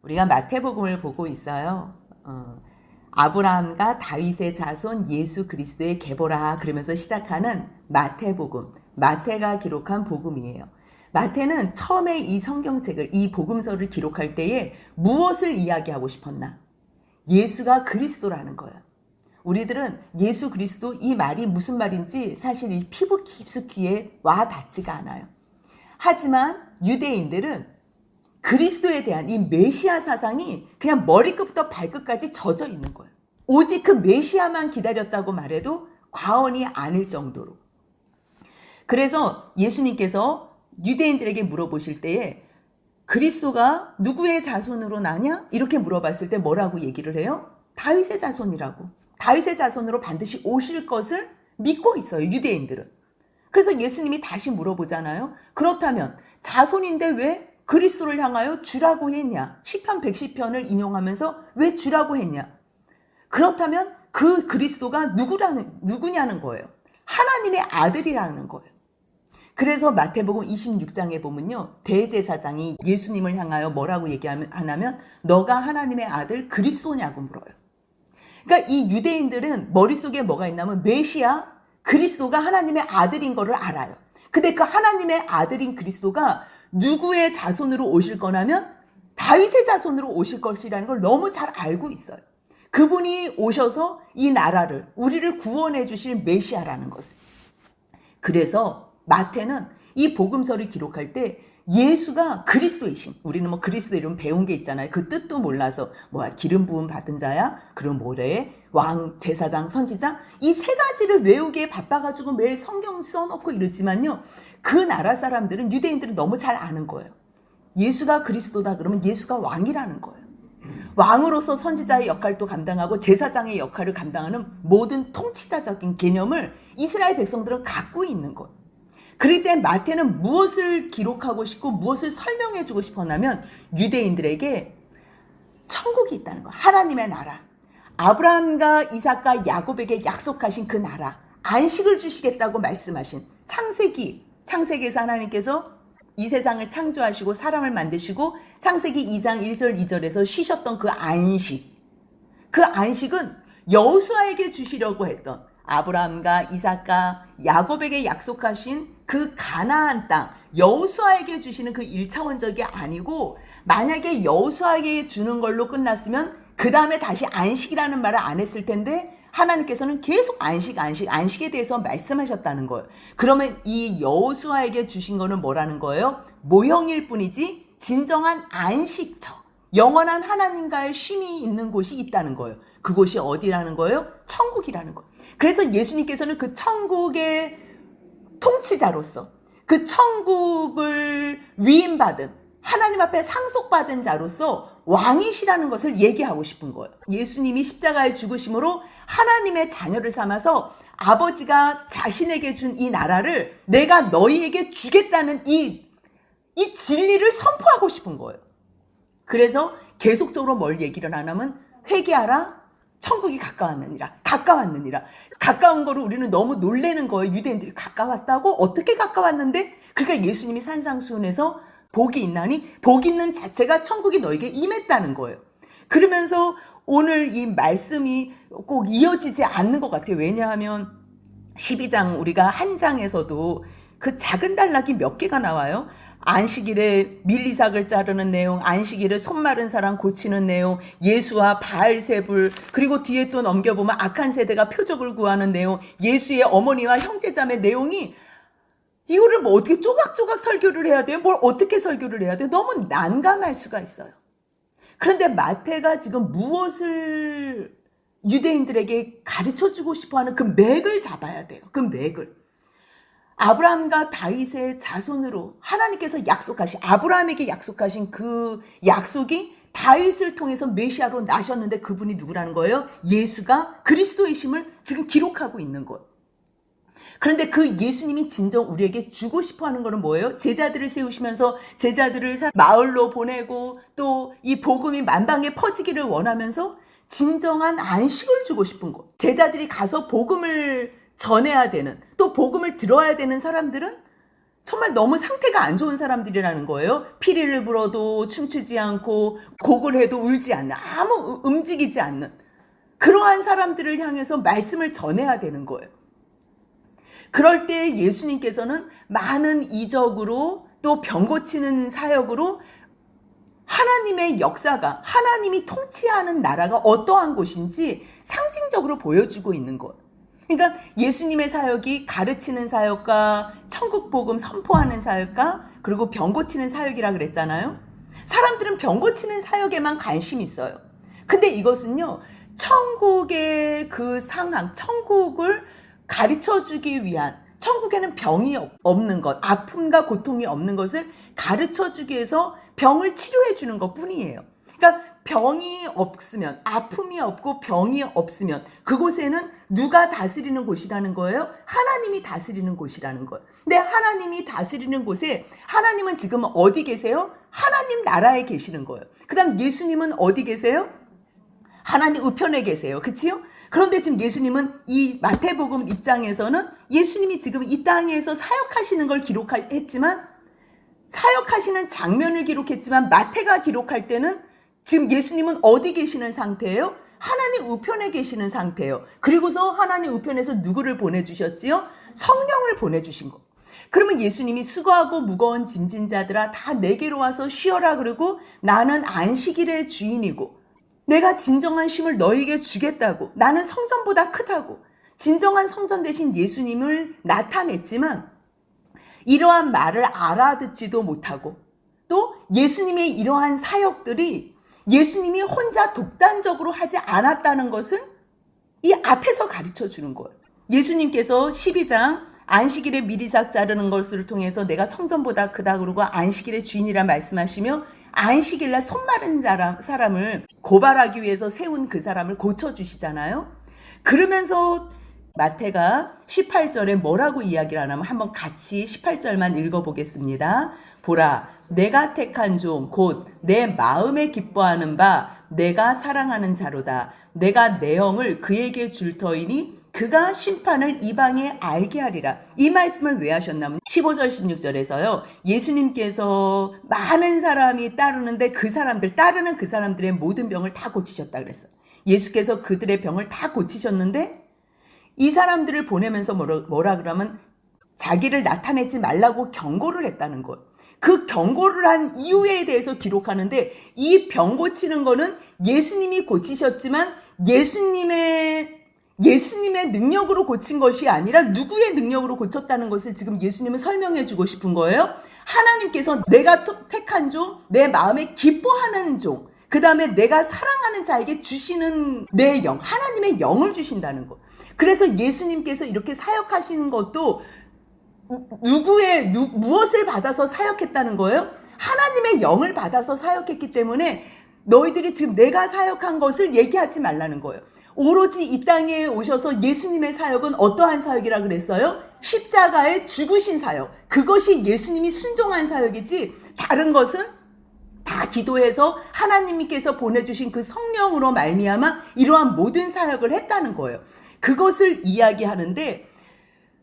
우리가 마태복음을 보고 있어요. 아브라함과 다윗의 자손 예수 그리스도의 계보라 그러면서 시작하는 마태복음. 마태가 기록한 복음이에요. 마태는 처음에 이 성경책을, 이 복음서를 기록할 때에 무엇을 이야기하고 싶었나? 예수가 그리스도라는 거예요. 우리들은 예수 그리스도 이 말이 무슨 말인지 사실 이 피부 깊숙이에 와 닿지가 않아요. 하지만 유대인들은 그리스도에 대한 이 메시아 사상이 그냥 머리끝부터 발끝까지 젖어 있는 거예요. 오직 그 메시아만 기다렸다고 말해도 과언이 아닐 정도로. 그래서 예수님께서 유대인들에게 물어보실 때에 그리스도가 누구의 자손으로 나냐? 이렇게 물어봤을 때 뭐라고 얘기를 해요? 다윗의 자손이라고. 다윗의 자손으로 반드시 오실 것을 믿고 있어요, 유대인들은. 그래서 예수님이 다시 물어보잖아요. 그렇다면 자손인데 왜 그리스도를 향하여 주라고 했냐? 시편 110편을 인용하면서 왜 주라고 했냐? 그렇다면 그 그리스도가 누구냐는 거예요. 하나님의 아들이라는 거예요. 그래서 마태복음 26장에 보면요. 대제사장이 예수님을 향하여 뭐라고 얘기하냐면 너가 하나님의 아들 그리스도냐고 물어요. 그러니까 이 유대인들은 머릿속에 뭐가 있냐면 메시아 그리스도가 하나님의 아들인 거를 알아요. 근데 그 하나님의 아들인 그리스도가 누구의 자손으로 오실 거냐면 다윗의 자손으로 오실 것이라는 걸 너무 잘 알고 있어요. 그분이 오셔서 이 나라를 우리를 구원해 주실 메시아라는 것을. 그래서 마태는 이 복음서를 기록할 때 예수가 그리스도이신, 우리는 뭐 그리스도 이름 배운 게 있잖아요. 그 뜻도 몰라서 뭐야 기름 부음 받은 자야, 그럼 뭐래, 왕, 제사장, 선지자, 이 세 가지를 외우기에 바빠가지고 매일 성경 써놓고 이러지만요, 그 나라 사람들은, 유대인들은 너무 잘 아는 거예요. 예수가 그리스도다 그러면 예수가 왕이라는 거예요. 왕으로서 선지자의 역할도 감당하고 제사장의 역할을 감당하는 모든 통치자적인 개념을 이스라엘 백성들은 갖고 있는 거예요. 그럴 때 마태는 무엇을 기록하고 싶고 무엇을 설명해 주고 싶었냐면 유대인들에게 천국이 있다는 거, 하나님의 나라, 아브라함과 이삭과 야곱에게 약속하신 그 나라, 안식을 주시겠다고 말씀하신 창세기에서 하나님께서 이 세상을 창조하시고 사람을 만드시고 창세기 2장 1절 2절에서 쉬셨던 그 안식은 여호수아에게 주시려고 했던 아브라함과 이삭과 야곱에게 약속하신 그 가나안 땅, 여호수아에게 주시는 그 1차원적이 아니고, 만약에 여호수아에게 주는 걸로 끝났으면 그 다음에 다시 안식이라는 말을 안 했을 텐데 하나님께서는 계속 안식에 대해서 말씀하셨다는 거예요. 그러면 이 여호수아에게 주신 거는 뭐라는 거예요? 모형일 뿐이지 진정한 안식처, 영원한 하나님과의 쉼이 있는 곳이 있다는 거예요. 그곳이 어디라는 거예요? 천국이라는 거예요. 그래서 예수님께서는 그 천국의 통치자로서, 그 천국을 위임받은, 하나님 앞에 상속받은 자로서 왕이시라는 것을 얘기하고 싶은 거예요. 예수님이 십자가에 죽으심으로 하나님의 자녀를 삼아서 아버지가 자신에게 준 이 나라를 내가 너희에게 주겠다는 이 진리를 선포하고 싶은 거예요. 그래서 계속적으로 뭘 얘기를 하냐면 회개하라, 천국이 가까웠느니라. 가까운 거를 우리는 너무 놀래는 거예요. 유대인들이 가까웠다고? 어떻게 가까웠는데? 그러니까 예수님이 산상수훈에서 복이 있나니 복 있는 자체가 천국이 너에게 임했다는 거예요. 그러면서 오늘 이 말씀이 꼭 이어지지 않는 것 같아요. 왜냐하면 12장 우리가 한 장에서도 그 작은 단락이 몇 개가 나와요. 안식일에 밀리삭을 자르는 내용, 안식일에 손 마른 사람 고치는 내용, 예수와 바알세불, 그리고 뒤에 또 넘겨보면 악한 세대가 표적을 구하는 내용, 예수의 어머니와 형제자매 내용이, 이거를 뭐 어떻게 조각조각 설교를 해야 돼요? 뭘 어떻게 설교를 해야 돼요? 너무 난감할 수가 있어요. 그런데 마태가 지금 무엇을 유대인들에게 가르쳐주고 싶어하는 그 맥을 잡아야 돼요. 그 맥을. 아브라함과 다윗의 자손으로 하나님께서 아브라함에게 약속하신 그 약속이 다윗을 통해서 메시아로 나셨는데 그분이 누구라는 거예요? 예수가 그리스도이심을 지금 기록하고 있는 거예요. 그런데 그 예수님이 진정 우리에게 주고 싶어하는 거는 뭐예요? 제자들을 세우시면서 제자들을 마을로 보내고 또 이 복음이 만방에 퍼지기를 원하면서 진정한 안식을 주고 싶은 거. 제자들이 가서 복음을 전해야 되는, 또 복음을 들어야 되는 사람들은 정말 너무 상태가 안 좋은 사람들이라는 거예요. 피리를 불어도 춤추지 않고 곡을 해도 울지 않는, 아무 움직이지 않는 그러한 사람들을 향해서 말씀을 전해야 되는 거예요. 그럴 때 예수님께서는 많은 이적으로 또 병 고치는 사역으로 하나님의 역사가, 하나님이 통치하는 나라가 어떠한 곳인지 상징적으로 보여주고 있는 것. 그러니까 예수님의 사역이 가르치는 사역과 천국 복음 선포하는 사역과 그리고 병 고치는 사역이라 그랬잖아요. 사람들은 병 고치는 사역에만 관심이 있어요. 근데 이것은요, 천국의 그 상황, 천국을 가르쳐주기 위한, 천국에는 병이 없는 것, 아픔과 고통이 없는 것을 가르쳐주기 위해서 병을 치료해 주는 것 뿐이에요. 그러니까 병이 없으면, 아픔이 없고 병이 없으면 그곳에는 누가 다스리는 곳이라는 거예요? 하나님이 다스리는 곳이라는 거예요. 근데 하나님이 다스리는 곳에 하나님은 지금 어디 계세요? 하나님 나라에 계시는 거예요. 그 다음 예수님은 어디 계세요? 하나님 우편에 계세요. 그치요? 그런데 지금 예수님은 이 마태복음 입장에서는 예수님이 지금 이 땅에서 사역하시는 걸 기록했지만, 사역하시는 장면을 기록했지만 마태가 기록할 때는 지금 예수님은 어디 계시는 상태예요? 하나님 우편에 계시는 상태예요. 그리고서 하나님 우편에서 누구를 보내주셨지요? 성령을 보내주신 거. 그러면 예수님이 수고하고 무거운 짐진 자들아 다 내게로 와서 쉬어라 그러고 나는 안식일의 주인이고 내가 진정한 쉼을 너희에게 주겠다고, 나는 성전보다 크다고 진정한 성전 대신 예수님을 나타냈지만 이러한 말을 알아듣지도 못하고 또 예수님의 이러한 사역들이 예수님이 혼자 독단적으로 하지 않았다는 것을 이 앞에서 가르쳐 주는 거예요. 예수님께서 12장 안식일에 미리삭 자르는 것을 통해서 내가 성전보다 크다 그러고 안식일의 주인이라 말씀하시며 안식일날 손 마른 사람을 고발하기 위해서 세운 그 사람을 고쳐주시잖아요. 그러면서 마태가 18절에 뭐라고 이야기를 하냐면 한번 같이 18절만 읽어보겠습니다. 보라, 내가 택한 종 곧 내 마음에 기뻐하는 바 내가 사랑하는 자로다. 내가 내 영을 그에게 줄 터이니 그가 심판을 이방에 알게 하리라. 이 말씀을 왜 하셨냐면 15절 16절에서요. 예수님께서 많은 사람이 따르는데 따르는 그 사람들의 모든 병을 다 고치셨다 그랬어요. 예수께서 그들의 병을 다 고치셨는데 이 사람들을 보내면서 뭐라 그러면 자기를 나타내지 말라고 경고를 했다는 거예요. 그 경고를 한 이유에 대해서 기록하는데 이 병 고치는 거는 예수님이 고치셨지만 예수님의 능력으로 고친 것이 아니라 누구의 능력으로 고쳤다는 것을 지금 예수님은 설명해 주고 싶은 거예요. 하나님께서 내가 택한 종, 내 마음에 기뻐하는 종, 그 다음에 내가 사랑하는 자에게 주시는 내 영, 하나님의 영을 주신다는 것. 그래서 예수님께서 이렇게 사역하시는 것도 무엇을 받아서 사역했다는 거예요? 하나님의 영을 받아서 사역했기 때문에 너희들이 지금 내가 사역한 것을 얘기하지 말라는 거예요. 오로지 이 땅에 오셔서 예수님의 사역은 어떠한 사역이라 그랬어요? 십자가에 죽으신 사역. 그것이 예수님이 순종한 사역이지 다른 것은 다 기도해서 하나님께서 보내주신 그 성령으로 말미암아 이러한 모든 사역을 했다는 거예요. 그것을 이야기하는데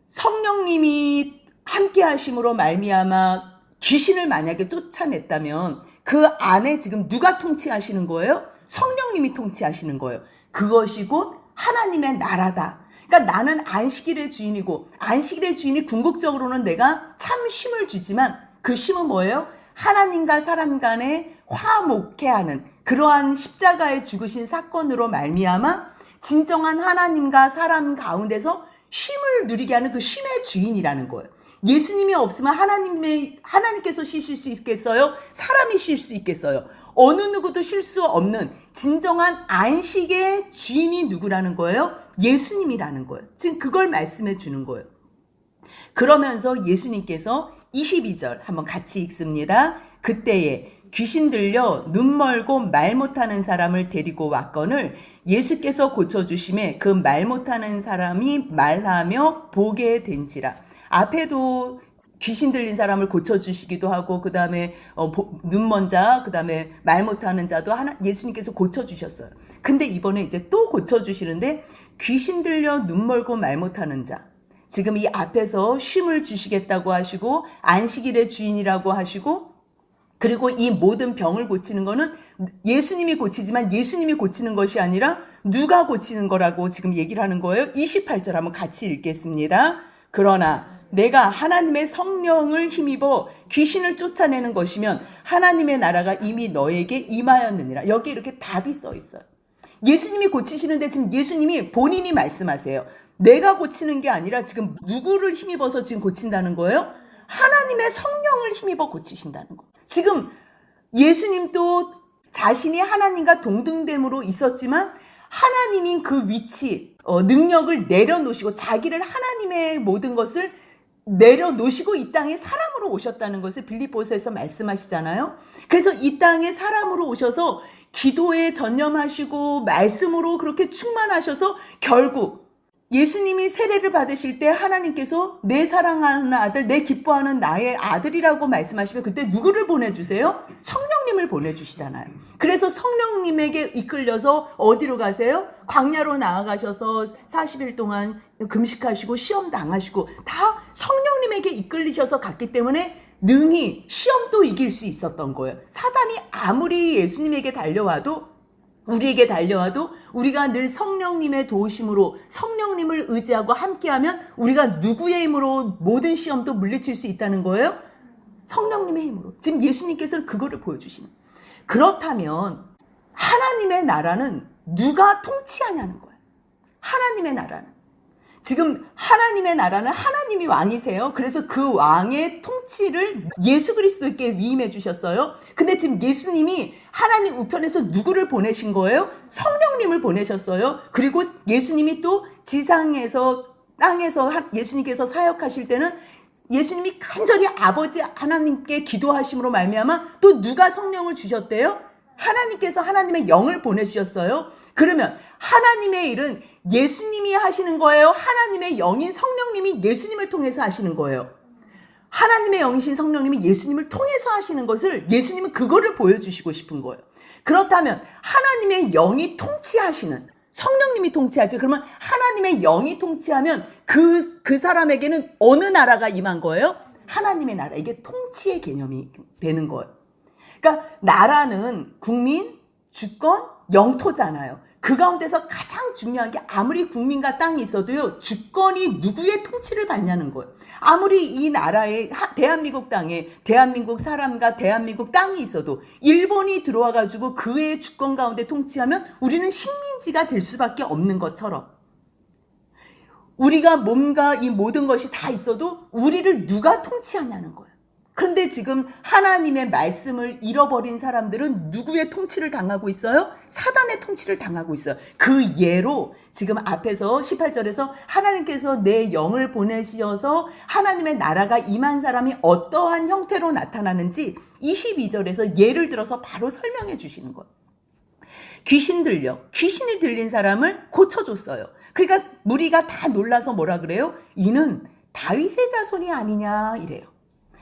성령님이 함께 하심으로 말미암아 귀신을 만약에 쫓아냈다면 그 안에 지금 누가 통치하시는 거예요? 성령님이 통치하시는 거예요. 그것이 곧 하나님의 나라다. 그러니까 나는 안식일의 주인이고 안식일의 주인이 궁극적으로는 내가 참 쉼을 주지만 그 쉼은 뭐예요? 하나님과 사람 간에 화목해 하는 그러한 십자가에 죽으신 사건으로 말미암아 진정한 하나님과 사람 가운데서 쉼을 누리게 하는 그 쉼의 주인이라는 거예요. 예수님이 없으면 하나님께서 쉬실 수 있겠어요? 사람이 쉴 수 있겠어요? 어느 누구도 쉴 수 없는 진정한 안식의 주인이 누구라는 거예요? 예수님이라는 거예요. 지금 그걸 말씀해 주는 거예요. 그러면서 예수님께서 22절 한번 같이 읽습니다. 그때에 귀신 들려 눈 멀고 말 못하는 사람을 데리고 왔거늘 예수께서 고쳐주심에 그 말 못하는 사람이 말하며 보게 된지라. 앞에도 귀신 들린 사람을 고쳐주시기도 하고 그 다음에 눈 먼 자, 그 다음에 말 못하는 자도 예수님께서 고쳐주셨어요. 근데 이번에 이제 또 고쳐주시는데 귀신 들려 눈 멀고 말 못하는 자. 지금 이 앞에서 쉼을 주시겠다고 하시고 안식일의 주인이라고 하시고 그리고 이 모든 병을 고치는 거는 예수님이 고치지만 예수님이 고치는 것이 아니라 누가 고치는 거라고 지금 얘기를 하는 거예요. 28절 한번 같이 읽겠습니다. 그러나 내가 하나님의 성령을 힘입어 귀신을 쫓아내는 것이면 하나님의 나라가 이미 너에게 임하였느니라. 여기 이렇게 답이 써 있어요. 예수님이 고치시는데 지금 예수님이 본인이 말씀하세요. 내가 고치는 게 아니라 지금 누구를 힘입어서 지금 고친다는 거예요? 하나님의 성령을 힘입어 고치신다는 거. 지금 예수님도 자신이 하나님과 동등됨으로 있었지만 하나님인 그 위치, 능력을 내려놓으시고 자기를 하나님의 모든 것을 내려놓으시고 이 땅에 사람으로 오셨다는 것을 빌립보서에서 말씀하시잖아요. 그래서 이 땅에 사람으로 오셔서 기도에 전념하시고 말씀으로 그렇게 충만하셔서 결국 예수님이 세례를 받으실 때 하나님께서 내 사랑하는 아들, 내 기뻐하는 나의 아들이라고 말씀하시면 그때 누구를 보내주세요? 성령님을 보내주시잖아요. 그래서 성령님에게 이끌려서 어디로 가세요? 광야로 나아가셔서 40일 동안 금식하시고 시험 당하시고 다 성령님에게 이끌리셔서 갔기 때문에 능히 시험도 이길 수 있었던 거예요. 사단이 아무리 예수님에게 달려와도 우리에게 달려와도 우리가 늘 성령님의 도우심으로 성령님을 의지하고 함께하면 우리가 누구의 힘으로 모든 시험도 물리칠 수 있다는 거예요? 성령님의 힘으로. 지금 예수님께서는 그거를 보여주시는 거예요. 그렇다면 하나님의 나라는 누가 통치하냐는 거예요. 하나님의 나라는. 지금 하나님의 나라는 하나님이 왕이세요. 그래서 그 왕의 통치를 예수 그리스도께 위임해 주셨어요. 근데 지금 예수님이 하나님 우편에서 누구를 보내신 거예요? 성령님을 보내셨어요. 그리고 예수님이 또 지상에서 땅에서 예수님께서 사역하실 때는 예수님이 간절히 아버지 하나님께 기도하심으로 말미암아 또 누가 성령을 주셨대요? 하나님께서 하나님의 영을 보내주셨어요. 그러면 하나님의 일은 예수님이 하시는 거예요? 하나님의 영인 성령님이 예수님을 통해서 하시는 거예요? 하나님의 영이신 성령님이 예수님을 통해서 하시는 것을 예수님은 그거를 보여주시고 싶은 거예요. 그렇다면 하나님의 영이 통치하시는 성령님이 통치하죠. 그러면 하나님의 영이 통치하면 그 사람에게는 어느 나라가 임한 거예요? 하나님의 나라. 이게 통치의 개념이 되는 거예요. 그러니까 나라는 국민, 주권, 영토잖아요. 그 가운데서 가장 중요한 게 아무리 국민과 땅이 있어도요. 주권이 누구의 통치를 받냐는 거예요. 아무리 이 나라에 대한민국 땅에 대한민국 사람과 대한민국 땅이 있어도 일본이 들어와 가지고 그의 주권 가운데 통치하면 우리는 식민지가 될 수밖에 없는 것처럼 우리가 뭔가 이 모든 것이 다 있어도 우리를 누가 통치하냐는 거예요. 그런데 지금 하나님의 말씀을 잃어버린 사람들은 누구의 통치를 당하고 있어요? 사단의 통치를 당하고 있어요. 그 예로 지금 앞에서 18절에서 하나님께서 내 영을 보내셔서 하나님의 나라가 임한 사람이 어떠한 형태로 나타나는지 22절에서 예를 들어서 바로 설명해 주시는 거예요. 귀신이 들린 사람을 고쳐줬어요. 그러니까 무리가 다 놀라서 뭐라 그래요? 이는 다윗의 자손이 아니냐 이래요.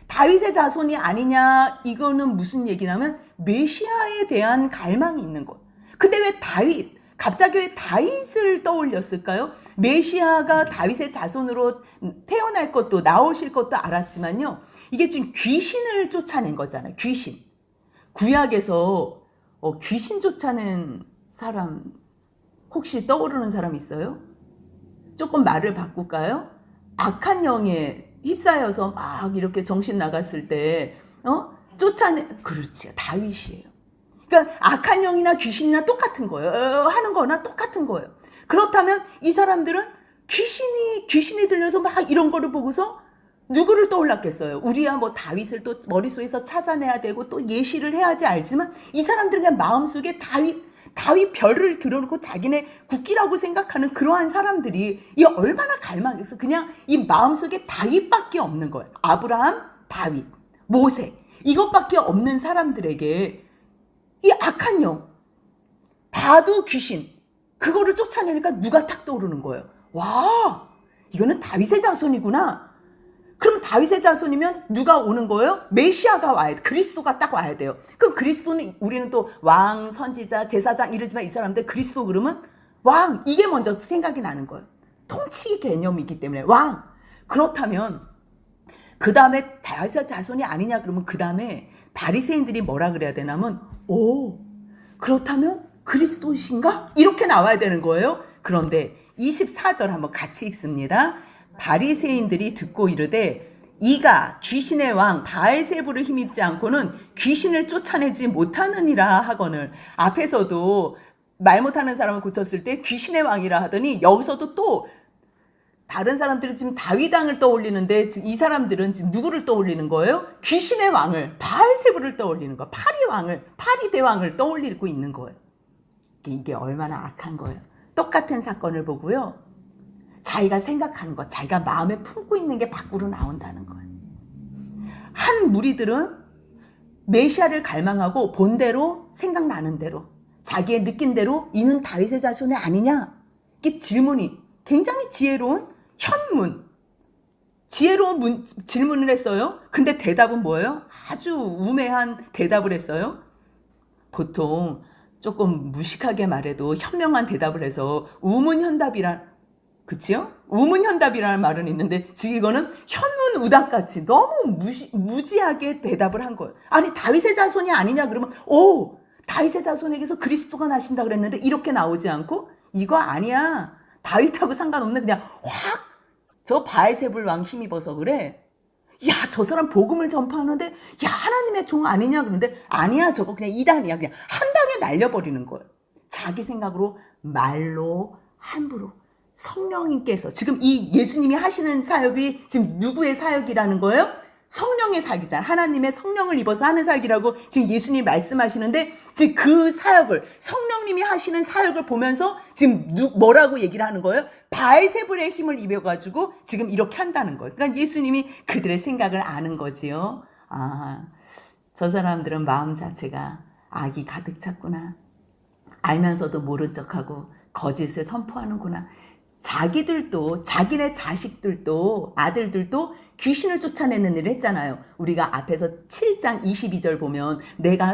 다윗의 자손이 아니냐 이거는 무슨 얘기냐면 메시아에 대한 갈망이 있는 것. 근데 왜 갑자기 왜 다윗을 떠올렸을까요? 메시아가 다윗의 자손으로 태어날 것도 나오실 것도 알았지만요. 이게 지금 귀신을 쫓아낸 거잖아요. 귀신. 구약에서 귀신 쫓아낸 사람 혹시 떠오르는 사람 있어요? 조금 말을 바꿀까요? 악한 영에 휩싸여서 막 이렇게 정신 나갔을 때 그렇지, 다윗이에요. 그러니까 악한 영이나 귀신이나 똑같은 거예요. 하는 거나 똑같은 거예요. 그렇다면 이 사람들은 귀신이 들려서 막 이런 거를 보고서 누구를 떠올랐겠어요? 우리야 뭐 다윗을 또 머릿속에서 찾아내야 되고 또 예시를 해야지 알지만 이 사람들은 그냥 마음속에 다윗 별을 들어놓고 자기네 국기라고 생각하는 그러한 사람들이 이 얼마나 갈망해서 그냥 이 마음속에 다윗밖에 없는 거예요. 아브라함, 다윗, 모세 이것밖에 없는 사람들에게 이 악한 영, 바두 귀신 그거를 쫓아내니까 누가 탁 떠오르는 거예요. 와, 이거는 다윗의 자손이구나. 그럼 다윗의 자손이면 누가 오는 거예요? 메시아가 와야 돼. 그리스도가 딱 와야 돼요. 그럼 그리스도는 우리는 또 왕, 선지자, 제사장 이러지만 이 사람들 그리스도 그러면 왕 이게 먼저 생각이 나는 거예요. 통치 개념이기 때문에 왕. 그렇다면 그 다음에 다윗의 자손이 아니냐 그러면 그 다음에 바리새인들이 뭐라 그래야 되냐면 오 그렇다면 그리스도이신가? 이렇게 나와야 되는 거예요. 그런데 24절 한번 같이 읽습니다. 바리새인들이 듣고 이르되 이가 귀신의 왕 바알세부를 힘입지 않고는 귀신을 쫓아내지 못하느니라 하거늘. 앞에서도 말 못하는 사람을 고쳤을 때 귀신의 왕이라 하더니 여기서도 또 다른 사람들은 지금 다윗왕을 떠올리는데 이 사람들은 지금 누구를 떠올리는 거예요? 귀신의 왕을 바알세부를 떠올리는 거예요. 파리 대왕을 떠올리고 있는 거예요. 이게 얼마나 악한 거예요. 똑같은 사건을 보고요. 자기가 생각하는 것, 자기가 마음에 품고 있는 게 밖으로 나온다는 거예요. 한 무리들은 메시아를 갈망하고 본대로 생각나는 대로 자기의 느낀 대로 이는 다윗의 자손이 아니냐? 이게 질문이 굉장히 지혜로운 질문을 했어요. 근데 대답은 뭐예요? 아주 우매한 대답을 했어요. 보통 조금 무식하게 말해도 현명한 대답을 해서 그치요? 우문현답이라는 말은 있는데 지금 이거는 현문우답같이 너무 무지하게 대답을 한 거예요. 아니 다윗의 자손이 아니냐 그러면 오 다윗의 자손에게서 그리스도가 나신다 그랬는데 이렇게 나오지 않고 이거 아니야. 다윗하고 상관없는 그냥 확 저 바알세불 왕 힘입어서 그래. 야, 저 사람 복음을 전파하는데 야 하나님의 종 아니냐 그러는데 아니야 저거 그냥 이단이야. 그냥 한 방에 날려버리는 거예요. 자기 생각으로 말로 함부로. 성령님께서 지금 이 예수님이 하시는 사역이 지금 누구의 사역이라는 거예요? 성령의 사역이잖아. 하나님의 성령을 입어서 하는 사역이라고 지금 예수님이 말씀하시는데 지금 그 사역을 성령님이 하시는 사역을 보면서 지금 뭐라고 얘기를 하는 거예요? 바알세불의 힘을 입어가지고 지금 이렇게 한다는 거예요. 그러니까 예수님이 그들의 생각을 아는 거지요. 아, 저 사람들은 마음 자체가 악이 가득 찼구나. 알면서도 모른 척하고 거짓을 선포하는구나. 자기들도 자기네 자식들도 아들들도 귀신을 쫓아내는 일을 했잖아요. 우리가 앞에서 7장 22절 보면 내가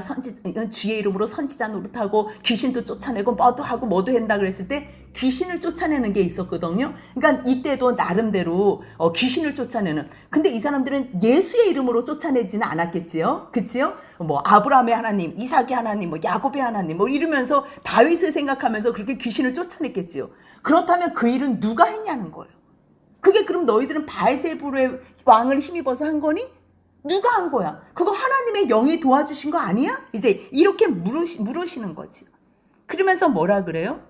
주의 이름으로 선지자 노릇하고 귀신도 쫓아내고 뭐도 하고 뭐도 한다 그랬을 때 귀신을 쫓아내는 게 있었거든요. 그러니까 이때도 나름대로 귀신을 쫓아내는. 근데 이 사람들은 예수의 이름으로 쫓아내지는 않았겠지요. 그치요? 뭐 아브라함의 하나님, 이삭의 하나님, 뭐 야곱의 하나님 뭐 이러면서 다윗을 생각하면서 그렇게 귀신을 쫓아냈겠지요. 그렇다면 그 일은 누가 했냐는 거예요. 그게 그럼 너희들은 바알세불의 왕을 힘입어서 한 거니? 누가 한 거야? 그거 하나님의 영이 도와주신 거 아니야? 이제 이렇게 물으시는 거지. 그러면서 뭐라 그래요?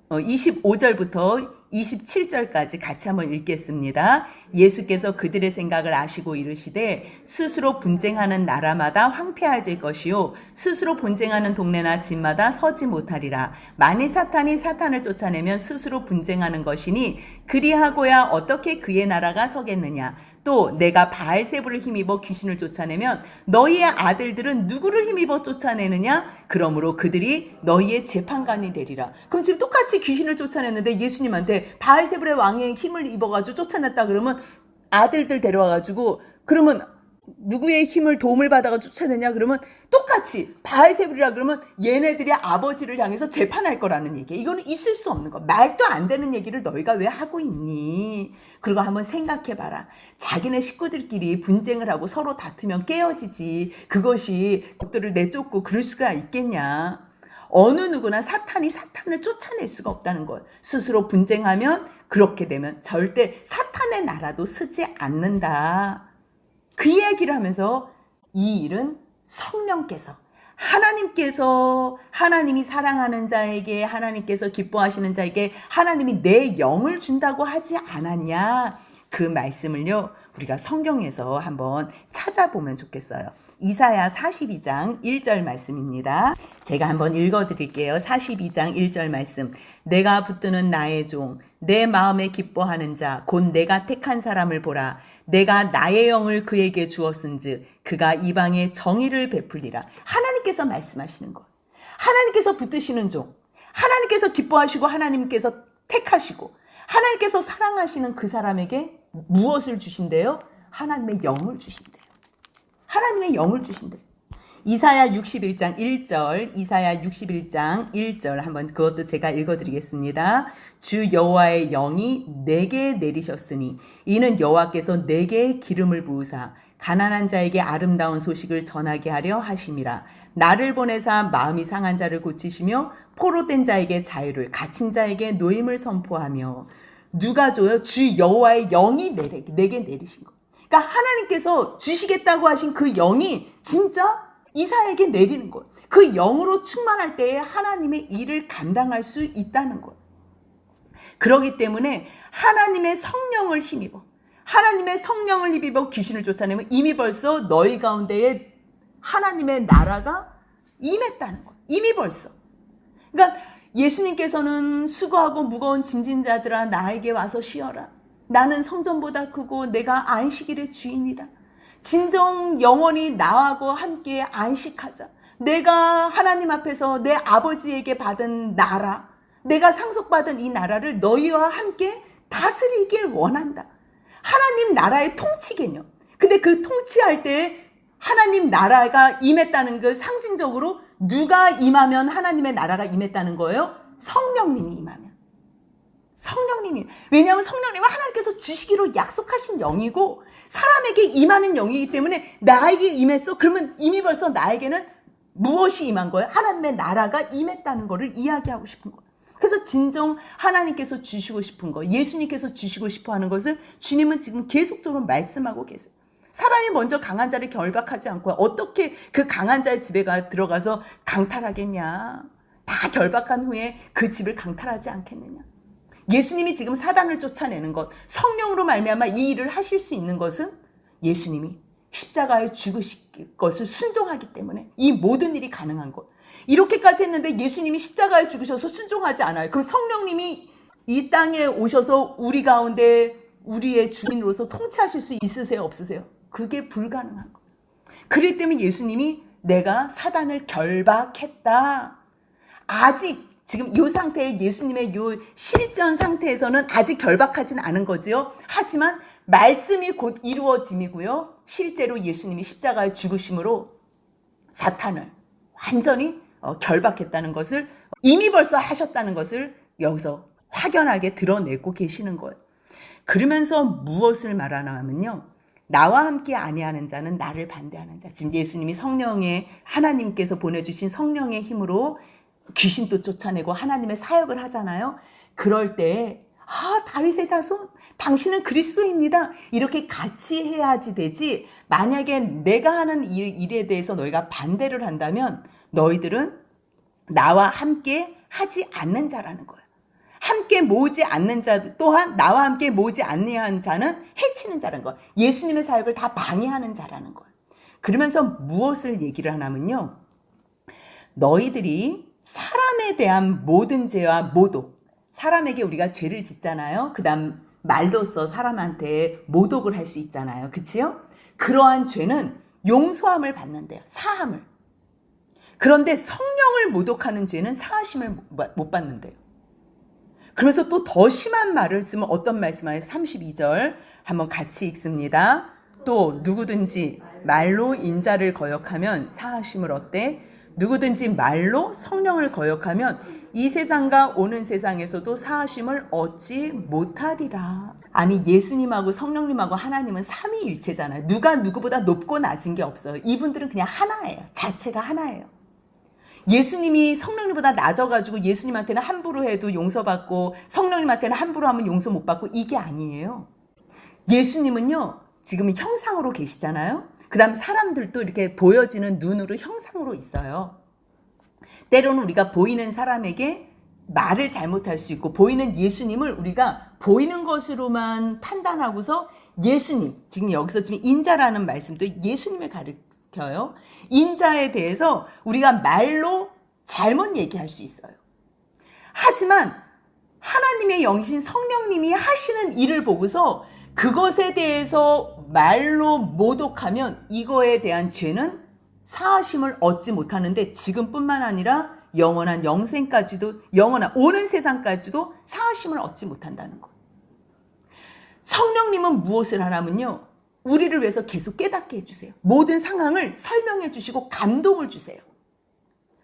25절부터 27절까지 같이 한번 읽겠습니다. 예수께서 그들의 생각을 아시고 이르시되 스스로 분쟁하는 나라마다 황폐해질 것이요 스스로 분쟁하는 동네나 집마다 서지 못하리라. 만일 사탄이 사탄을 쫓아내면 스스로 분쟁하는 것이니 그리하고야 어떻게 그의 나라가 서겠느냐. 또 내가 바알세불을 힘입어 귀신을 쫓아내면 너희의 아들들은 누구를 힘입어 쫓아내느냐? 그러므로 그들이 너희의 재판관이 되리라. 그럼 지금 똑같이 귀신을 쫓아냈는데 예수님한테 바알세불의 왕의 힘을 입어가지고 쫓아냈다 그러면 아들들 데려와가지고 그러면 누구의 힘을 도움을 받아가 쫓아내냐 그러면 똑같이 바알세불이라 그러면 얘네들이 아버지를 향해서 재판할 거라는 얘기예요. 이거는 있을 수 없는 거. 말도 안 되는 얘기를 너희가 왜 하고 있니? 그리고 한번 생각해봐라. 자기네 식구들끼리 분쟁을 하고 서로 다투면 깨어지지. 그것이 것들을 내쫓고 그럴 수가 있겠냐. 어느 누구나 사탄이 사탄을 쫓아낼 수가 없다는 거예요. 스스로 분쟁하면 그렇게 되면 절대 사탄의 나라도 서지 않는다. 그 이야기를 하면서 이 일은 성령께서 하나님이 사랑하는 자에게 하나님께서 기뻐하시는 자에게 하나님이 내 영을 준다고 하지 않았냐. 그 말씀을요 우리가 성경에서 한번 찾아보면 좋겠어요. 이사야 42장 1절 말씀입니다. 제가 한번 읽어드릴게요. 42장 1절 말씀. 내가 붙드는 나의 종 내 마음에 기뻐하는 자 곧 내가 택한 사람을 보라. 내가 나의 영을 그에게 주었은즉 그가 이방에 정의를 베풀리라. 하나님께서 말씀하시는 것. 하나님께서 붙드시는 종. 하나님께서 기뻐하시고 하나님께서 택하시고 하나님께서 사랑하시는 그 사람에게 무엇을 주신대요? 하나님의 영을 주신대요. 하나님의 영을 주신대요. 이사야 61장 1절, 이사야 61장 1절 한번 그것도 제가 읽어드리겠습니다. 주 여호와의 영이 내게 내리셨으니 이는 여호와께서 내게 기름을 부으사 가난한 자에게 아름다운 소식을 전하게 하려 하심이라. 나를 보내사 마음이 상한 자를 고치시며 포로된 자에게 자유를, 갇힌 자에게 노임을 선포하며. 누가 줘요? 주 여호와의 영이 내게 내리신 거. 그러니까 하나님께서 주시겠다고 하신 그 영이 진짜 이사야에게 내리는 거예요. 그 영으로 충만할 때에 하나님의 일을 감당할 수 있다는 거예요. 그렇기 때문에 하나님의 성령을 힘입어, 하나님의 성령을 힘입어 귀신을 쫓아내면 이미 벌써 너희 가운데에 하나님의 나라가 임했다는 거예요. 이미 벌써. 그러니까 예수님께서는 수고하고 무거운 짐진 자들아 나에게 와서 쉬어라. 나는 성전보다 크고 내가 안식일의 주인이다. 진정 영원히 나하고 함께 안식하자. 내가 하나님 앞에서 내 아버지에게 받은 나라, 내가 상속받은 이 나라를 너희와 함께 다스리길 원한다. 하나님 나라의 통치 개념. 근데 그 통치할 때 하나님 나라가 임했다는 그 상징적으로 누가 임하면 하나님의 나라가 임했다는 거예요? 성령님이 임하면. 성령님이. 왜냐하면 성령님은 하나님께서 주시기로 약속하신 영이고 사람에게 임하는 영이기 때문에 나에게 임했어. 그러면 이미 벌써 나에게는 무엇이 임한 거예요? 하나님의 나라가 임했다는 것을 이야기하고 싶은 거예요. 그래서 진정 하나님께서 주시고 싶은 거, 예수님께서 주시고 싶어 하는 것을 주님은 지금 계속적으로 말씀하고 계세요. 사람이 먼저 강한 자를 결박하지 않고 어떻게 그 강한 자의 집에 들어가서 강탈하겠냐. 다 결박한 후에 그 집을 강탈하지 않겠느냐. 예수님이 지금 사단을 쫓아내는 것, 성령으로 말미암아 이 일을 하실 수 있는 것은 예수님이 십자가에 죽으실 것을 순종하기 때문에 이 모든 일이 가능한 것. 이렇게까지 했는데 예수님이 십자가에 죽으셔서 순종하지 않아요. 그럼 성령님이 이 땅에 오셔서 우리 가운데 우리의 주인으로서 통치하실 수 있으세요? 없으세요? 그게 불가능한 거예요. 그렇기 때문에 예수님이 내가 사단을 결박했다. 아직 지금 이 상태의 예수님의 이 실전 상태에서는 아직 결박하지는 않은 거지요. 하지만 말씀이 곧 이루어짐이고요. 실제로 예수님이 십자가에 죽으심으로 사탄을 완전히 결박했다는 것을 이미 벌써 하셨다는 것을 여기서 확연하게 드러내고 계시는 거예요. 그러면서 무엇을 말하냐면요. 나와 함께 아니하는 자는 나를 반대하는 자. 지금 예수님이 성령의 하나님께서 보내주신 성령의 힘으로 귀신도 쫓아내고 하나님의 사역을 하잖아요. 그럴 때 다윗의 자손, 당신은 그리스도입니다. 이렇게 같이 해야지 되지. 만약에 내가 하는 일에 대해서 너희가 반대를 한다면 너희들은 나와 함께 하지 않는 자라는 거예요. 함께 모으지 않는 자 또한 나와 함께 모으지 않는 자는 해치는 자라는 거예요. 예수님의 사역을 다 방해하는 자라는 거예요. 그러면서 무엇을 얘기를 하냐면요. 너희들이 사람에 대한 모든 죄와 모독, 사람에게 우리가 죄를 짓잖아요. 그 다음 말로써 사람한테 모독을 할 수 있잖아요. 그치요? 그러한 죄는 용서함을 받는데요. 사함을. 그런데 성령을 모독하는 죄는 사하심을 못 받는데요. 그러면서 또 더 심한 말을 쓰면 어떤 말씀을 32절 한번 같이 읽습니다. 또 누구든지 말로 인자를 거역하면 사하심을 얻되 누구든지 말로 성령을 거역하면 이 세상과 오는 세상에서도 사하심을 얻지 못하리라. 아니 예수님하고 성령님하고 하나님은 삼위일체잖아요. 누가 누구보다 높고 낮은 게 없어요. 이분들은 그냥 하나예요. 자체가 하나예요. 예수님이 성령님보다 낮아가지고 예수님한테는 함부로 해도 용서받고 성령님한테는 함부로 하면 용서 못 받고 이게 아니에요. 예수님은요 지금 형상으로 계시잖아요. 그 다음 사람들도 이렇게 보여지는 눈으로 형상으로 있어요. 때로는 우리가 보이는 사람에게 말을 잘못할 수 있고 보이는 예수님을 우리가 보이는 것으로만 판단하고서 예수님, 지금 여기서 지금 인자라는 말씀도 예수님을 가르쳐요. 인자에 대해서 우리가 말로 잘못 얘기할 수 있어요. 하지만 하나님의 영이신 성령님이 하시는 일을 보고서 그것에 대해서 말로 모독하면 이거에 대한 죄는 사하심을 얻지 못하는데 지금뿐만 아니라 영원한 영생까지도 영원한 오는 세상까지도 사하심을 얻지 못한다는 것. 성령님은 무엇을 하냐면요. 우리를 위해서 계속 깨닫게 해주세요. 모든 상황을 설명해 주시고 감동을 주세요.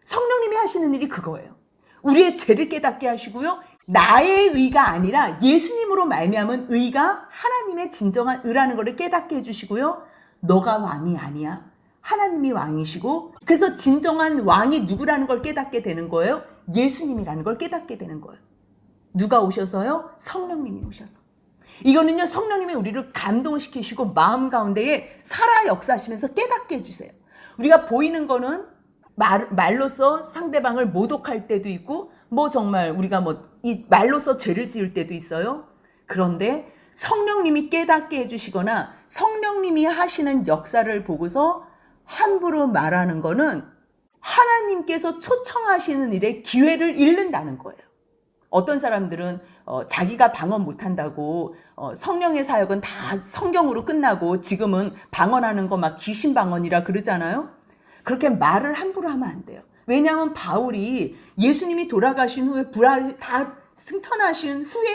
성령님이 하시는 일이 그거예요. 우리의 죄를 깨닫게 하시고요. 나의 의가 아니라 예수님으로 말미암은 의가 하나님의 진정한 의라는 것을 깨닫게 해주시고요. 너가 왕이 아니야. 하나님이 왕이시고, 그래서 진정한 왕이 누구라는 걸 깨닫게 되는 거예요. 예수님이라는 걸 깨닫게 되는 거예요. 누가 오셔서요? 성령님이 오셔서. 이거는요, 성령님이 우리를 감동시키시고 마음 가운데에 살아 역사하시면서 깨닫게 해주세요. 우리가 보이는 거는 말로써 상대방을 모독할 때도 있고, 정말 우리가 이 말로써 죄를 지을 때도 있어요. 그런데 성령님이 깨닫게 해주시거나 성령님이 하시는 역사를 보고서 함부로 말하는 거는 하나님께서 초청하시는 일에 기회를 잃는다는 거예요. 어떤 사람들은 자기가 방언 못한다고 성령의 사역은 다 성경으로 끝나고 지금은 방언하는 거 막 귀신 방언이라 그러잖아요. 그렇게 말을 함부로 하면 안 돼요. 왜냐하면 바울이 예수님이 돌아가신 후에 부활 다 승천하신 후에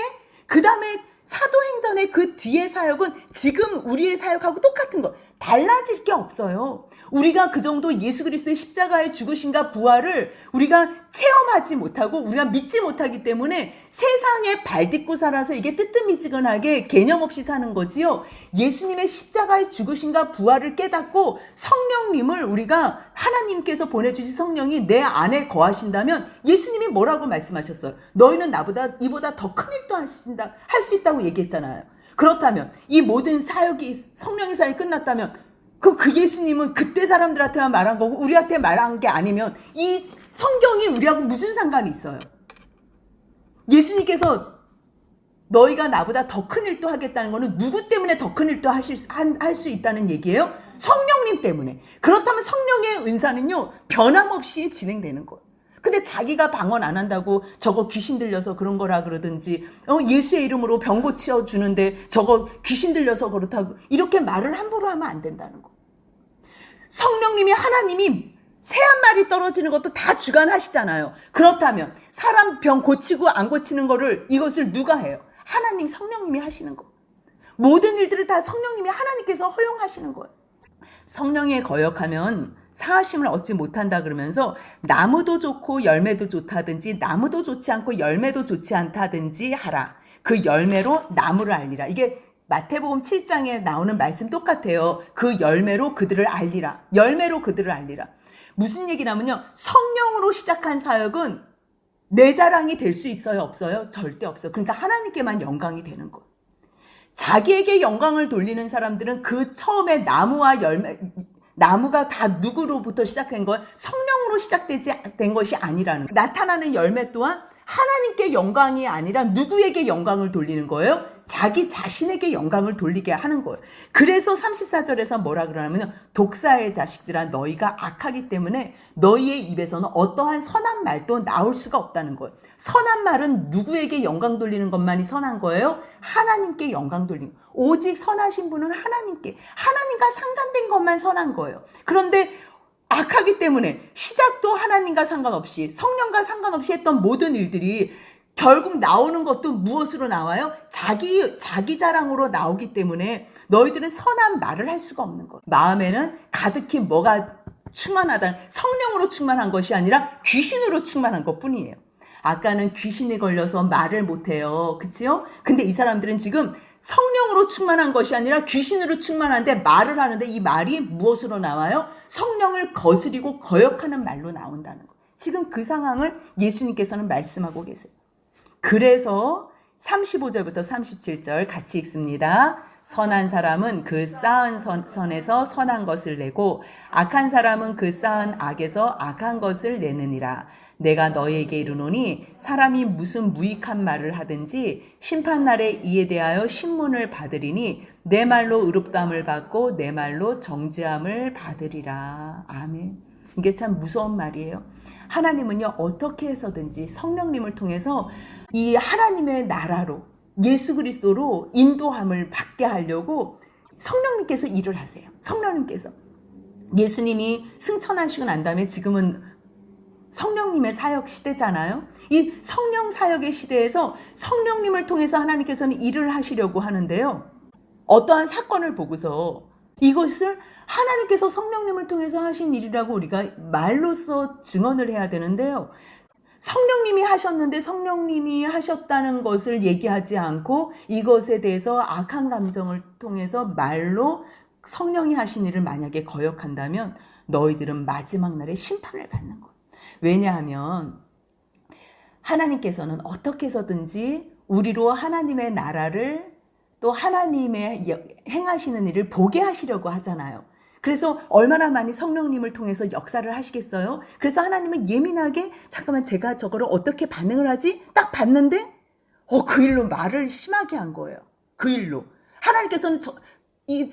그 다음에 사도행전의 그 뒤의 사역은 지금 우리의 사역하고 똑같은 거. 달라질 게 없어요. 우리가 그 정도 예수 그리스도의 십자가의 죽으심과 부활을 우리가 체험하지 못하고 우리가 믿지 못하기 때문에 세상에 발딛고 살아서 이게 뜨뜻미지근하게 개념 없이 사는 거지요. 예수님의 십자가의 죽으심과 부활을 깨닫고 성령님을 우리가 하나님께서 보내주신 성령이 내 안에 거하신다면 예수님이 뭐라고 말씀하셨어요? 너희는 나보다 이보다 더 큰 일도 하신다, 할 수 있다고 얘기했잖아요. 그렇다면 이 모든 사역이 성령의 사역이 끝났다면 그 예수님은 그때 사람들한테만 말한 거고 우리한테 말한 게 아니면 이 성경이 우리하고 무슨 상관이 있어요? 예수님께서 너희가 나보다 더 큰 일도 하겠다는 거는 누구 때문에 더 큰 일도 할 수 있다는 얘기예요? 성령님 때문에. 그렇다면 성령의 은사는요, 변함없이 진행되는 거예요. 근데 자기가 방언 안 한다고 저거 귀신 들려서 그런 거라 그러든지 예수의 이름으로 병 고쳐 주는데 저거 귀신 들려서 그렇다고 이렇게 말을 함부로 하면 안 된다는 거. 성령님이 하나님이 새 한 마리 떨어지는 것도 다 주관하시잖아요. 그렇다면 사람 병 고치고 안 고치는 거를 이것을 누가 해요? 하나님 성령님이 하시는 거. 모든 일들을 다 성령님이 하나님께서 허용하시는 거예요. 성령에 거역하면 사하심을 얻지 못한다 그러면서 나무도 좋고 열매도 좋다든지 나무도 좋지 않고 열매도 좋지 않다든지 하라. 그 열매로 나무를 알리라. 이게 마태복음 7장에 나오는 말씀 똑같아요. 그 열매로 그들을 알리라. 열매로 그들을 알리라. 무슨 얘기냐면요. 성령으로 시작한 사역은 내 자랑이 될 수 있어요? 없어요? 절대 없어요. 그러니까 하나님께만 영광이 되는 거예요. 자기에게 영광을 돌리는 사람들은 그 처음에 나무와 열매, 나무가 다 누구로부터 시작된 거예요? 성령으로 시작된 것이 아니라는 거예요. 나타나는 열매 또한 하나님께 영광이 아니라 누구에게 영광을 돌리는 거예요? 자기 자신에게 영광을 돌리게 하는 거예요. 그래서 34절에서 뭐라 그러냐면 독사의 자식들아 너희가 악하기 때문에 너희의 입에서는 어떠한 선한 말도 나올 수가 없다는 거예요. 선한 말은 누구에게 영광 돌리는 것만이 선한 거예요? 하나님께 영광 돌리는 거예요. 오직 선하신 분은 하나님과 상관된 것만 선한 거예요. 그런데 악하기 때문에 시작도 하나님과 상관없이 성령과 상관없이 했던 모든 일들이 결국 나오는 것도 무엇으로 나와요? 자기 자랑으로 나오기 때문에 너희들은 선한 말을 할 수가 없는 거예요. 마음에는 가득히 뭐가 충만하다. 성령으로 충만한 것이 아니라 귀신으로 충만한 것뿐이에요. 아까는 귀신이 걸려서 말을 못해요. 그치요? 근데 이 사람들은 지금 성령으로 충만한 것이 아니라 귀신으로 충만한데 말을 하는데 이 말이 무엇으로 나와요? 성령을 거스리고 거역하는 말로 나온다는 거. 지금 그 상황을 예수님께서는 말씀하고 계세요. 그래서 35절부터 37절 같이 읽습니다. 선한 사람은 그 쌓은 선에서 선한 것을 내고 악한 사람은 그 쌓은 악에서 악한 것을 내느니라. 내가 너희에게 이르노니 사람이 무슨 무익한 말을 하든지 심판날에 이에 대하여 신문을 받으리니 내 말로 의롭다함을 받고 내 말로 정죄함을 받으리라. 아멘. 이게 참 무서운 말이에요. 하나님은요 어떻게 해서든지 성령님을 통해서 이 하나님의 나라로 예수 그리스도로 인도함을 받게 하려고 성령님께서 일을 하세요. 성령님께서 예수님이 승천하시고 난 다음에 지금은 성령님의 사역 시대잖아요. 이 성령 사역의 시대에서 성령님을 통해서 하나님께서는 일을 하시려고 하는데요. 어떠한 사건을 보고서 이것을 하나님께서 성령님을 통해서 하신 일이라고 우리가 말로써 증언을 해야 되는데요. 성령님이 하셨는데 성령님이 하셨다는 것을 얘기하지 않고 이것에 대해서 악한 감정을 통해서 말로 성령이 하신 일을 만약에 거역한다면 너희들은 마지막 날에 심판을 받는 것. 왜냐하면 하나님께서는 어떻게 해서든지 우리로 하나님의 나라를 또 하나님의 행하시는 일을 보게 하시려고 하잖아요. 그래서 얼마나 많이 성령님을 통해서 역사를 하시겠어요? 그래서 하나님은 예민하게 잠깐만 제가 저거를 어떻게 반응을 하지? 딱 봤는데 그 일로 말을 심하게 한 거예요. 그 일로. 하나님께서는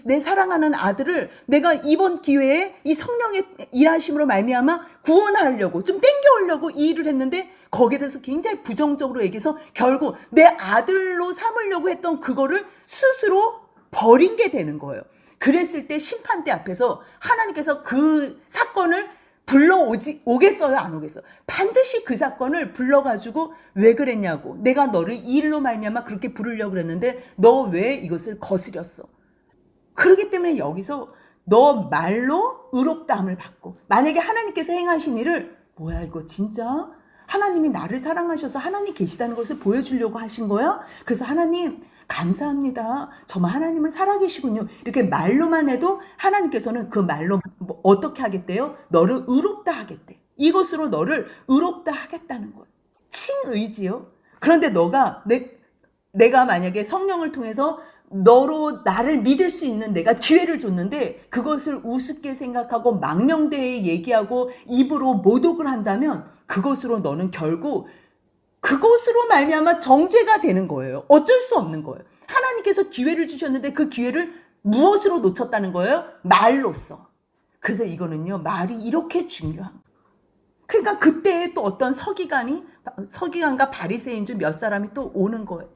내 사랑하는 아들을 내가 이번 기회에 이 성령의 일하심으로 말미암아 구원하려고 좀 땡겨오려고 이 일을 했는데 거기에 대해서 굉장히 부정적으로 얘기해서 결국 내 아들로 삼으려고 했던 그거를 스스로 버린 게 되는 거예요. 그랬을 때 심판대 앞에서 하나님께서 그 사건을 오겠어요? 안 오겠어요? 반드시 그 사건을 불러가지고 왜 그랬냐고. 내가 너를 이 일로 말미암아 그렇게 부르려고 그랬는데 너 왜 이것을 거스렸어? 그렇기 때문에 여기서 너 말로 의롭다함을 받고 만약에 하나님께서 행하신 일을 뭐야 이거 진짜 하나님이 나를 사랑하셔서 하나님 계시다는 것을 보여주려고 하신 거야? 그래서 하나님 감사합니다. 정말 하나님은 살아계시군요. 이렇게 말로만 해도 하나님께서는 그 말로 어떻게 하겠대요? 너를 의롭다 하겠대. 이것으로 너를 의롭다 하겠다는 거예요. 칭의지요. 그런데 내가 만약에 성령을 통해서 너로 나를 믿을 수 있는 내가 기회를 줬는데 그것을 우습게 생각하고 망령되이 얘기하고 입으로 모독을 한다면 그것으로 너는 결국 그것으로 말미암아 정죄가 되는 거예요. 어쩔 수 없는 거예요. 하나님께서 기회를 주셨는데 그 기회를 무엇으로 놓쳤다는 거예요? 말로써. 그래서 이거는요, 말이 이렇게 중요한 거예요. 그러니까 그때 또 어떤 서기관과 바리새인 중 몇 사람이 또 오는 거예요.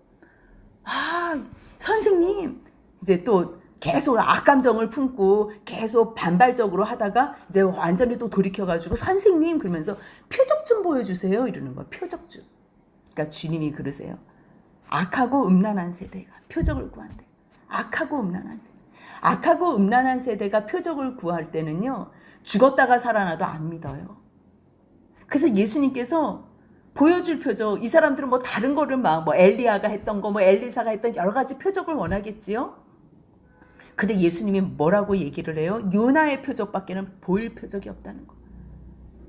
선생님, 이제 또 계속 악감정을 품고 계속 반발적으로 하다가 이제 완전히 또 돌이켜가지고 선생님 그러면서 표적 좀 보여주세요 이러는 거예요. 표적 좀. 그러니까 주님이 그러세요. 악하고 음란한 세대가 표적을 구한대. 악하고 음란한 세대. 악하고 음란한 세대가 표적을 구할 때는요. 죽었다가 살아나도 안 믿어요. 그래서 예수님께서 보여줄 표적, 이 사람들은 뭐 다른 거를 뭐 엘리야가 했던 거, 뭐 엘리사가 했던 여러 가지 표적을 원하겠지요. 근데 예수님이 뭐라고 얘기를 해요? 요나의 표적밖에는 보일 표적이 없다는 거.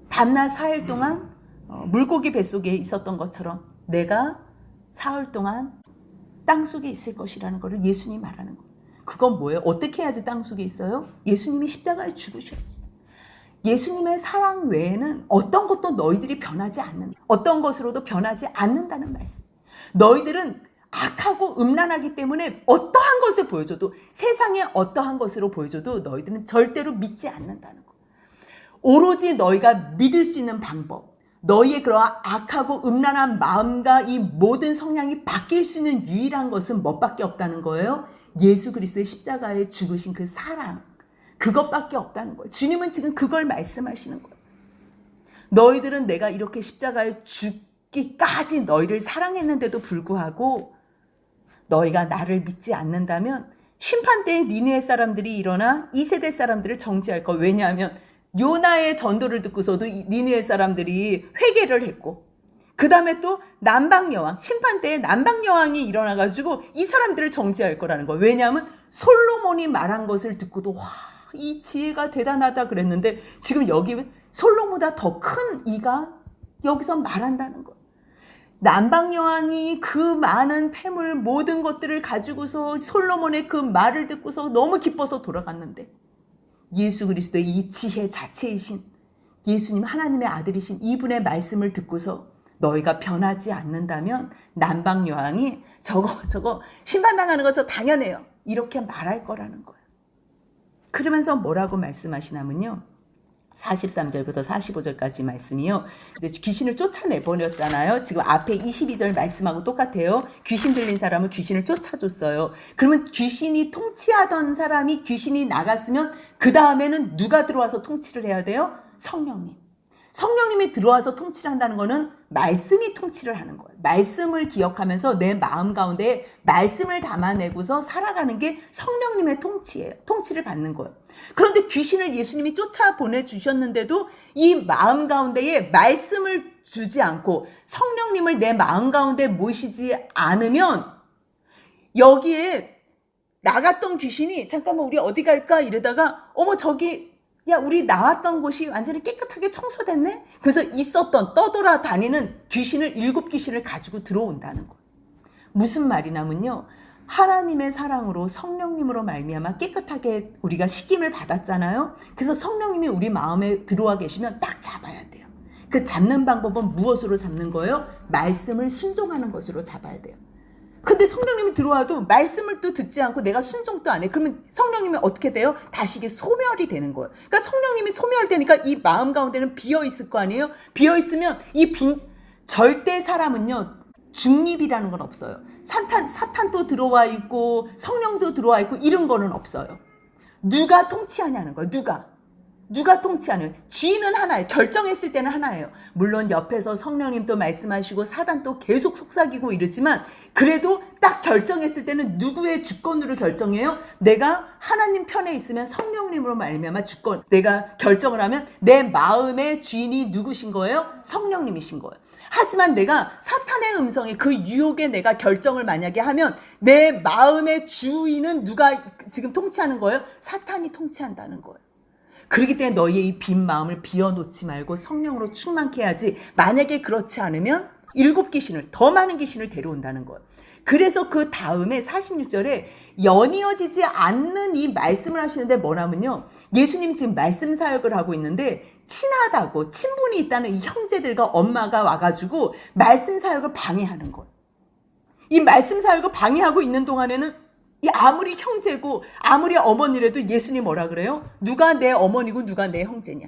밤낮 4일 동안 물고기 뱃속에 있었던 것처럼 내가 사흘 동안 땅속에 있을 것이라는 것을 예수님이 말하는 거. 그건 뭐예요? 어떻게 해야지 땅속에 있어요? 예수님이 십자가에 죽으셔야지. 예수님의 사랑 외에는 어떤 것도 너희들이 변하지 않는다. 어떤 것으로도 변하지 않는다는 말씀. 너희들은 악하고 음란하기 때문에 어떠한 것을 보여줘도 세상에 어떠한 것으로 보여줘도 너희들은 절대로 믿지 않는다는 거. 오로지 너희가 믿을 수 있는 방법, 너희의 그러한 악하고 음란한 마음과 이 모든 성향이 바뀔 수 있는 유일한 것은 뭐밖에 없다는 거예요? 예수 그리스도의 십자가에 죽으신 그 사랑. 그것밖에 없다는 거예요. 주님은 지금 그걸 말씀하시는 거예요. 너희들은 내가 이렇게 십자가에 죽기까지 너희를 사랑했는데도 불구하고 너희가 나를 믿지 않는다면 심판 때에 니느웨 사람들이 일어나 이 세대 사람들을 정죄할 거. 왜냐하면 요나의 전도를 듣고서도 니느웨 사람들이 회개를 했고 그 다음에 또 남방여왕, 심판 때에 남방여왕이 일어나가지고 이 사람들을 정죄할 거라는 거예요. 왜냐하면 솔로몬이 말한 것을 듣고도 이 지혜가 대단하다 그랬는데 지금 여기 솔로몬보다 더 큰 이가 여기서 말한다는 거예요. 남방여왕이 그 많은 폐물 모든 것들을 가지고서 솔로몬의 그 말을 듣고서 너무 기뻐서 돌아갔는데 예수 그리스도의 이 지혜 자체이신 예수님 하나님의 아들이신 이분의 말씀을 듣고서 너희가 변하지 않는다면 남방여왕이 저거 심판당하는 거 저 당연해요. 이렇게 말할 거라는 거예요. 그러면서 뭐라고 말씀하시냐면요. 43절부터 45절까지 말씀이요. 이제 귀신을 쫓아내버렸잖아요. 지금 앞에 22절 말씀하고 똑같아요. 귀신 들린 사람은 귀신을 쫓아줬어요. 그러면 귀신이 통치하던 사람이 귀신이 나갔으면 그 다음에는 누가 들어와서 통치를 해야 돼요? 성령님. 성령님이 들어와서 통치를 한다는 거는 말씀이 통치를 하는 거예요. 말씀을 기억하면서 내 마음 가운데 말씀을 담아내고서 살아가는 게 성령님의 통치예요. 통치를 받는 거예요. 그런데 귀신을 예수님이 쫓아 보내주셨는데도 이 마음 가운데에 말씀을 주지 않고 성령님을 내 마음 가운데 모시지 않으면 여기에 나갔던 귀신이 잠깐만 우리 어디 갈까 이러다가 어머 저기 야 우리 나왔던 곳이 완전히 깨끗하게 청소됐네. 그래서 있었던 떠돌아다니는 귀신을 7귀신을 가지고 들어온다는 거예요. 무슨 말이냐면요, 하나님의 사랑으로 성령님으로 말미암아 깨끗하게 우리가 씻김을 받았잖아요. 그래서 성령님이 우리 마음에 들어와 계시면 딱 잡아야 돼요. 그 잡는 방법은 무엇으로 잡는 거예요? 말씀을 순종하는 것으로 잡아야 돼요. 근데 성령님이 들어와도 말씀을 또 듣지 않고 내가 순종도 안 해. 그러면 성령님이 어떻게 돼요? 다시 이게 소멸이 되는 거예요. 그러니까 성령님이 소멸되니까 이 마음 가운데는 비어 있을 거 아니에요? 비어 있으면 절대 사람은요, 중립이라는 건 없어요. 사탄도 들어와 있고 성령도 들어와 있고 이런 거는 없어요. 누가 통치하냐는 거예요. 누가 통치하는, 주인은 하나예요. 결정했을 때는 하나예요. 물론 옆에서 성령님도 말씀하시고 사단도 계속 속삭이고 이러지만 그래도 딱 결정했을 때는 누구의 주권으로 결정해요? 내가 하나님 편에 있으면 성령님으로 말미암아 주권, 내가 결정을 하면 내 마음의 주인이 누구신 거예요? 성령님이신 거예요. 하지만 내가 사탄의 음성에 그 유혹에 내가 결정을 만약에 하면 내 마음의 주인은 누가 지금 통치하는 거예요? 사탄이 통치한다는 거예요. 그렇기 때문에 너희의 이 빈 마음을 비워놓지 말고 성령으로 충만케 해야지. 만약에 그렇지 않으면 7귀신을, 더 많은 귀신을 데려온다는 거예요. 그래서 그 다음에 46절에 연이어지지 않는 이 말씀을 하시는데 뭐냐면요, 예수님이 지금 말씀 사역을 하고 있는데 친하다고 친분이 있다는 이 형제들과 엄마가 와가지고 말씀 사역을 방해하는 거예요. 이 말씀 사역을 방해하고 있는 동안에는 이 아무리 형제고 아무리 어머니라도 예수님 뭐라 그래요? 누가 내 어머니고 누가 내 형제냐.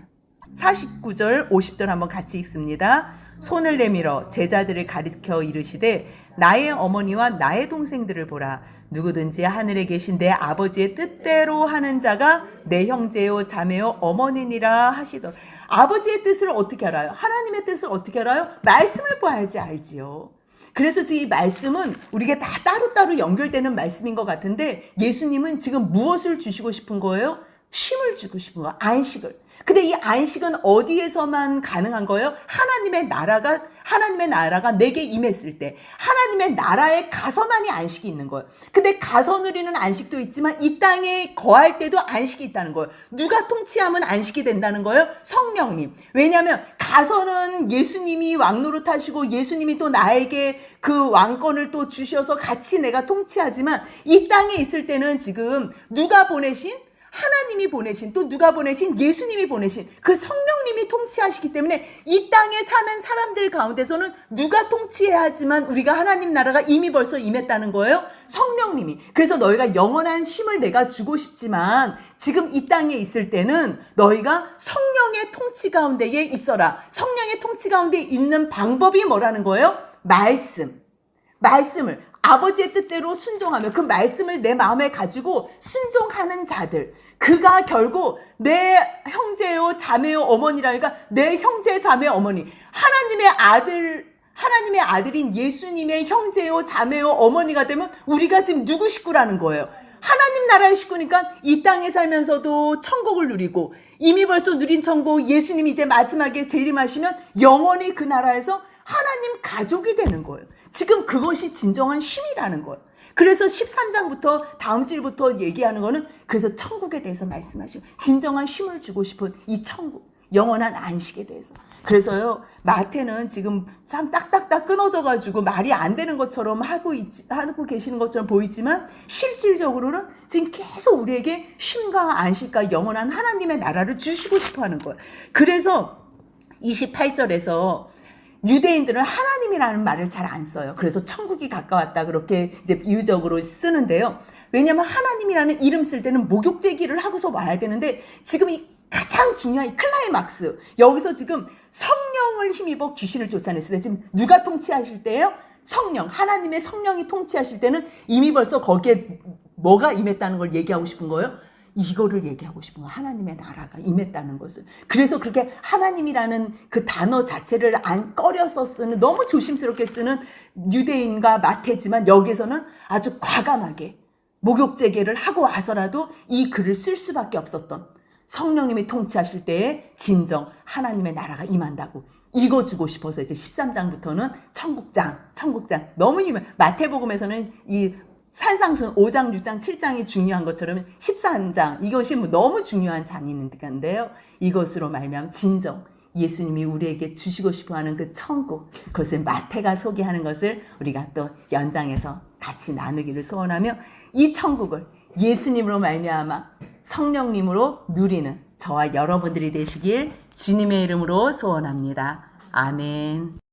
49절 50절 한번 같이 읽습니다. 손을 내밀어 제자들을 가리켜 이르시되 나의 어머니와 나의 동생들을 보라. 누구든지 하늘에 계신 내 아버지의 뜻대로 하는 자가 내 형제요 자매요 어머니니라 하시더라. 아버지의 뜻을 어떻게 알아요? 하나님의 뜻을 어떻게 알아요? 말씀을 봐야지 알지요. 그래서 지금 이 말씀은 우리가 다 따로따로 연결되는 말씀인 것 같은데 나는 지금 무엇을 주시고 싶은 거예요? 쉼을 주고 싶은 거예요. 안식을. 근데 이 안식은 어디에서만 가능한 거예요? 하나님의 나라가 내게 임했을 때, 하나님의 나라에 가서만이 안식이 있는 거예요. 근데 가서 누리는 안식도 있지만 이 땅에 거할 때도 안식이 있다는 거예요. 누가 통치하면 안식이 된다는 거예요? 성령님. 왜냐하면 가서는 예수님이 왕노릇하시고 예수님이 또 나에게 그 왕권을 또 주셔서 같이 내가 통치하지만 이 땅에 있을 때는 지금 누가 보내신? 하나님이 보내신, 또 누가 보내신? 예수님이 보내신 그 성령님이 통치하시기 때문에 이 땅에 사는 사람들 가운데서는 누가 통치해야 하지만 우리가 하나님 나라가 이미 벌써 임했다는 거예요? 성령님이. 그래서 너희가 영원한 쉼을 내가 주고 싶지만 지금 이 땅에 있을 때는 너희가 성령의 통치 가운데에 있어라. 성령의 통치 가운데 있는 방법이 뭐라는 거예요? 말씀을 아버지의 뜻대로 순종하며 그 말씀을 내 마음에 가지고 순종하는 자들, 그가 결국 내 형제요 자매요 어머니라니까 내 형제 자매 어머니, 하나님의 아들인 예수님의 형제요 자매요 어머니가 되면 우리가 지금 누구 식구라는 거예요? 하나님 나라의 식구니까 이 땅에 살면서도 천국을 누리고 이미 벌써 누린 천국, 예수님이 이제 마지막에 재림하시면 영원히 그 나라에서 하나님 가족이 되는 거예요. 지금 그것이 진정한 쉼이라는 거예요. 그래서 13장부터 다음 주부터 얘기하는 거는 그래서 천국에 대해서 말씀하시고 진정한 쉼을 주고 싶은 이 천국, 영원한 안식에 대해서. 그래서요, 마태는 지금 참 딱딱딱 끊어져가지고 말이 안 되는 것처럼 하고 계시는 것처럼 보이지만 실질적으로는 지금 계속 우리에게 쉼과 안식과 영원한 하나님의 나라를 주시고 싶어 하는 거예요. 그래서 28절에서 유대인들은 하나님이라는 말을 잘 안 써요. 그래서 천국이 가까웠다 그렇게 이제 비유적으로 쓰는데요. 왜냐하면 하나님이라는 이름 쓸 때는 목욕 제기를 하고서 와야 되는데 지금 이 가장 중요한 이 클라이막스, 여기서 지금 성령을 힘입어 귀신을 쫓아냈을 때 지금 누가 통치하실 때예요? 성령, 하나님의 성령이 통치하실 때는 이미 벌써 거기에 뭐가 임했다는 걸 얘기하고 싶은 거예요? 이거를 얘기하고 싶은 거예요. 하나님의 나라가 임했다는 것을. 그래서 그렇게 하나님이라는 그 단어 자체를 안 꺼려서 쓰는, 너무 조심스럽게 쓰는 유대인과 마태지만 여기서는 아주 과감하게 목욕제계를 하고 와서라도 이 글을 쓸 수밖에 없었던, 성령님이 통치하실 때에 진정 하나님의 나라가 임한다고 읽어주고 싶어서 이제 13장부터는 천국장 너무 유명. 마태복음에서는 이 산상순 5장, 6장, 7장이 중요한 것처럼 13장 이것이 너무 중요한 장인데요. 이것으로 말미암아 진정 예수님이 우리에게 주시고 싶어하는 그 천국, 그것을 마태가 소개하는 것을 우리가 또 연장해서 같이 나누기를 소원하며, 이 천국을 예수님으로 말미암아 성령님으로 누리는 저와 여러분들이 되시길 주님의 이름으로 소원합니다. 아멘.